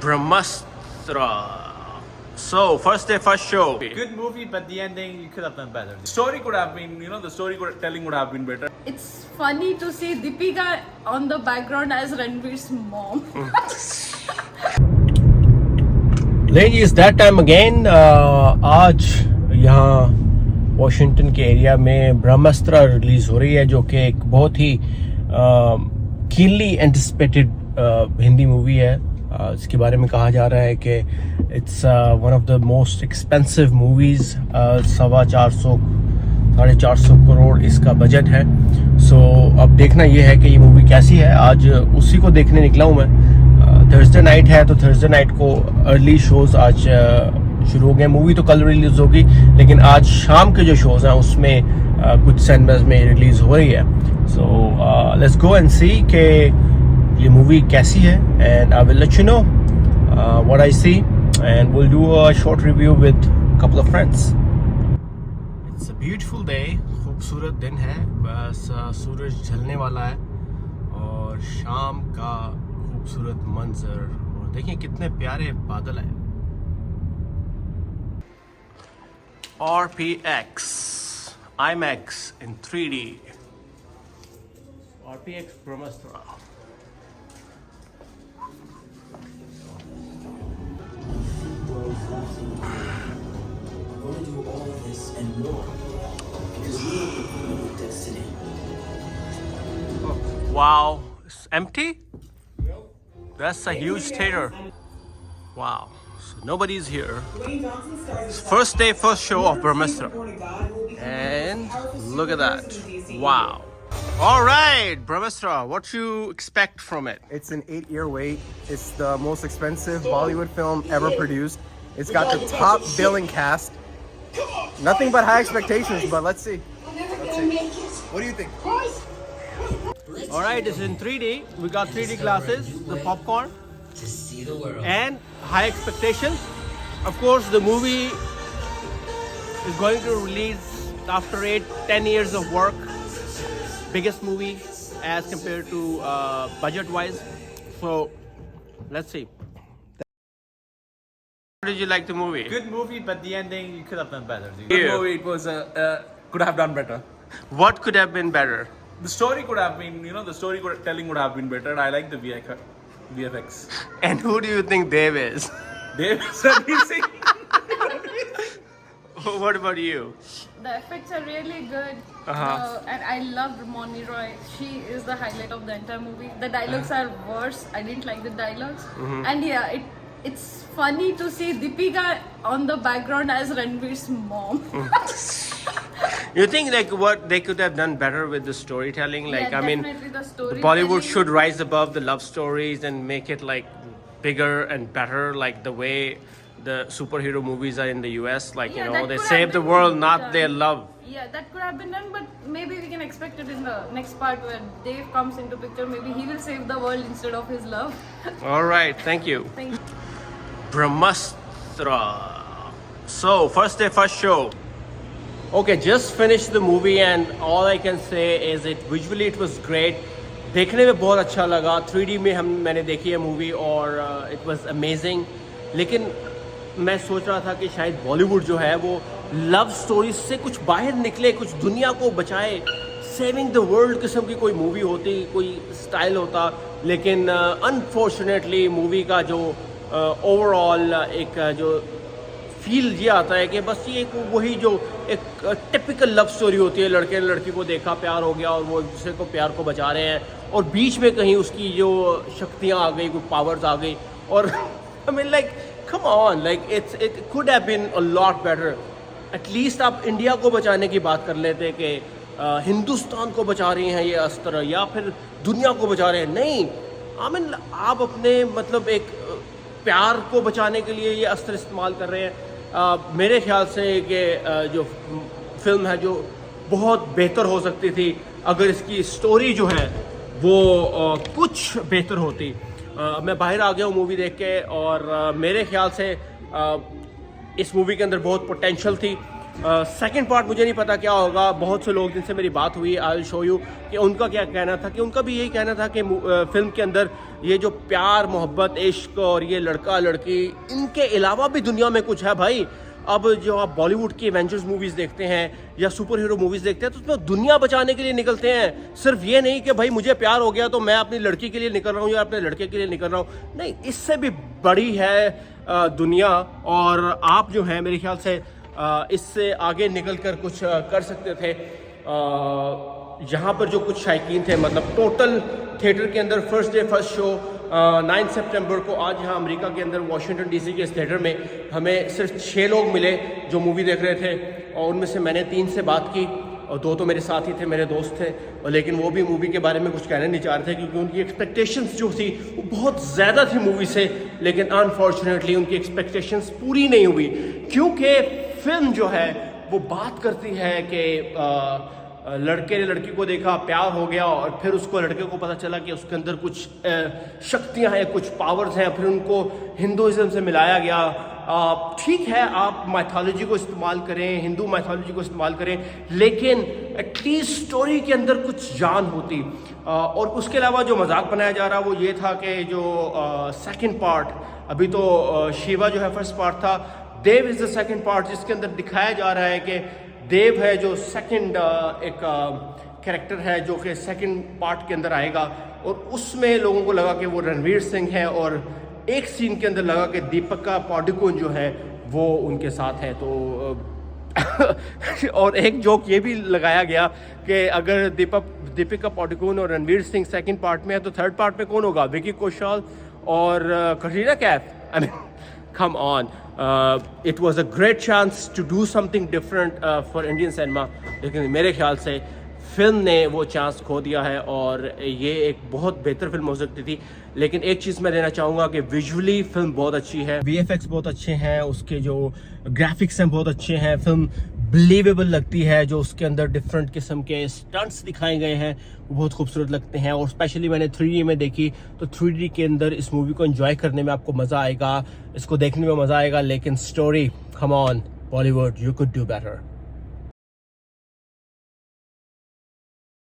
Brahmastra. So, first day, first show. Good movie, but the ending you could have done better. The story could have been, the story telling would have been better. It's funny to see Deepika on the background as Ranbir's mom. Ladies, that time again. आज यहाँ Washington के area में ब्रह्मास्त्र release हो रही है, जो कि एक बहुत ही कीनली एंटिसिपेटेड हिंदी मूवी है. इसके बारे में कहा जा रहा है कि it's one of the most expensive movies. 450 crore इसका बजट है. सो अब देखना ये है कि ये मूवी कैसी है. आज उसी को देखने निकला हूँ मैं. थर्सडे नाइट है, तो थर्सडे नाइट को अर्ली शोज आज शुरू हो गए. मूवी तो कल रिलीज होगी, लेकिन आज शाम के जो शोज हैं उसमें कुछ सिनेमास में रिलीज हो रही है. सो लेट्स गो एंड सी कि ये मूवी कैसी है, and I will let you know what I see, and will do a short review with couple of friends. It's a beautiful day. खूबसूरत दिन है. बस सूरज ढलने वाला है और शाम का खूबसूरत मंजर. और देखिए कितने प्यारे बादल हैं. RPX IMAX in 3D. RPX Brahmastra. Wow, it's empty? That's a huge theater. Wow, so nobody's here. First day, first show of Brahmastra. And look at that. Wow. All right, Brahmastra, what you expect from it? It's an 8-year wait. It's the most expensive Bollywood film ever produced. It's got the top billing cast. Nothing but high expectations, but let's see. What do you think? All right, it's in 3D. We got 3D glasses, the popcorn, and high expectations. Of course, the movie is going to release after 8-10 years of work. Biggest movie as compared to budget-wise. So, let's see. How did you like the movie? Good movie, but the ending you could have done better. Yeah. Good movie, it was could have done better. What could have been better? The story could have been, the story telling would have been better. I like the VFX. And who do you think Dev is? Dave is amazing. What about you? The effects are really good. And I loved Moni Roy. She is the highlight of the entire movie. The dialogues are worse. I didn't like the dialogues. And yeah, it's funny to see Deepika on the background as Ranbir's mom. You think like what they could have done better with the storytelling? Like, Yeah, I mean, definitely the storytelling. Bollywood should rise above the love stories and make it like bigger and better, like the way the superhero movies are in the US. Like, Yeah, you know, that they could save have the been world, not done. their love. Yeah, that could have been done, but maybe we can expect it in the next part where Dave comes into picture. Maybe he will save the world instead of his love. All right, thank you. Thank you. Brahmastra. So, first day, first show. Okay, just finished the movie and all I can say is visually it was great. देखने में बहुत अच्छा लगा. 3D में मैंने देखी है movie और it was amazing. लेकिन मैं सोच रहा था कि शायद बॉलीवुड जो है वो लव स्टोरी से कुछ बाहर निकले, कुछ दुनिया को बचाए, सेविंग द वर्ल्ड किस्म की कोई मूवी होती, कोई स्टाइल होता. लेकिन अनफॉर्चुनेटली मूवी का जो ओवरऑल एक जो फील ये आता है कि बस ये वही जो एक टिपिकल लव स्टोरी होती है. लड़के ने लड़की को देखा, प्यार हो गया और वो एक दूसरे को प्यार को बचा रहे हैं, और बीच में कहीं उसकी जो शक्तियाँ आ गई, कोई पावर्स आ गई. और I mean like come on, like it could have been a lot better. At least आप इंडिया को बचाने की बात कर लेते कि हिंदुस्तान को बचा रही हैं ये अस्त्र, या फिर दुनिया को बचा रहे हैं. नहीं, आई मीन आप अपने मतलब एक प्यार को बचाने के लिए ये अस्त्र इस्तेमाल कर रहे हैं. मेरे ख्याल से कि जो फिल्म है जो बहुत बेहतर हो सकती थी अगर इसकी स्टोरी जो है वो कुछ बेहतर होती. मैं बाहर आ गया हूँ मूवी देख के, और मेरे ख्याल से इस मूवी के अंदर बहुत पोटेंशियल थी. सेकंड पार्ट मुझे नहीं पता क्या होगा, बहुत से लोग जिनसे मेरी बात हुई, आई विल शो यू कि उनका क्या कहना था, कि उनका भी यही कहना था कि फिल्म के अंदर ये जो प्यार मोहब्बत इश्क और ये लड़का लड़की, इनके अलावा भी दुनिया में कुछ है भाई। अब जो आप बॉलीवुड की एवेंजर्स मूवीज़ देखते हैं या सुपर हीरो मूवीज़ देखते हैं तो उसमें दुनिया बचाने के लिए निकलते हैं, सिर्फ ये नहीं कि भाई मुझे प्यार हो गया तो मैं अपनी लड़की के लिए निकल रहा हूँ या अपने लड़के के लिए निकल रहा हूँ, नहीं, इससे भी बड़ी है दुनिया। और आप जो है मेरे ख्याल से इससे आगे निकल कर कुछ कर सकते थे। यहाँ पर जो कुछ शायकीन थे, मतलब टोटल थिएटर के अंदर फर्स्ट डे फर्स्ट शो 9 सितंबर को आज यहाँ अमेरिका के अंदर वाशिंगटन डीसी के इस थिएटर में हमें सिर्फ 6 लोग मिले जो मूवी देख रहे थे, और उनमें से मैंने 3 से बात की और 2 तो मेरे साथ ही थे, मेरे दोस्त थे, और लेकिन वो भी मूवी के बारे में कुछ कहना नहीं चाह रहे थे क्योंकि उनकी एक्सपेक्टेशंस जो थी वो बहुत ज़्यादा थी मूवी से, लेकिन अनफॉर्चुनेटली उनकी एक्सपेक्टेशंस पूरी नहीं हुई क्योंकि फिल्म जो है वो बात करती है कि लड़के ने लड़की को देखा, प्यार हो गया, और फिर उसको लड़के को पता चला कि उसके अंदर कुछ शक्तियां हैं, कुछ पावर्स हैं, फिर उनको हिंदुइज्म से मिलाया गया। ठीक है, आप माइथोलॉजी को इस्तेमाल करें, हिंदू माइथोलॉजी को इस्तेमाल करें, लेकिन एटलीस्ट स्टोरी के अंदर कुछ जान होती। और उसके अलावा जो मजाक बनाया जा रहा वो ये था कि जो सेकंड पार्ट, अभी तो शिवा जो है फर्स्ट पार्ट था, देव इज़ द सेकंड पार्ट, जिसके अंदर दिखाया जा रहा है कि देव है जो सेकंड एक कैरेक्टर है जो कि सेकंड पार्ट के अंदर आएगा, और उसमें लोगों को लगा कि वो रणवीर सिंह है, और एक सीन के अंदर लगा कि दीपिका पादुकोण जो है वो उनके साथ है। तो और एक जोक ये भी लगाया गया कि अगर दीपिका पादुकोण और रणवीर सिंह सेकंड पार्ट में है तो थर्ड पार्ट में कौन होगा, विकी कौशल और Katrina Kaif. I mean come on, it was a great chance to do something different for Indian cinema, लेकिन मेरे ख्याल से फिल्म ने वो चांस खो दिया है, और ये एक बहुत बेहतर फिल्म हो सकती थी। लेकिन एक चीज़ मैं देना चाहूँगा कि विजुअली फिल्म बहुत अच्छी है, VFX बहुत अच्छे हैं, उसके जो ग्राफिक्स हैं बहुत अच्छे हैं, फिल्म बिलीवेबल लगती है, जो उसके अंदर डिफरेंट किस्म के स्टंट्स दिखाए गए हैं वो बहुत खूबसूरत लगते हैं। और स्पेशली मैंने 3D में देखी तो 3D के अंदर इस मूवी को एंजॉय करने में आपको मज़ा आएगा, इसको देखने में मज़ा आएगा, लेकिन story, come on Bollywood, you could do better.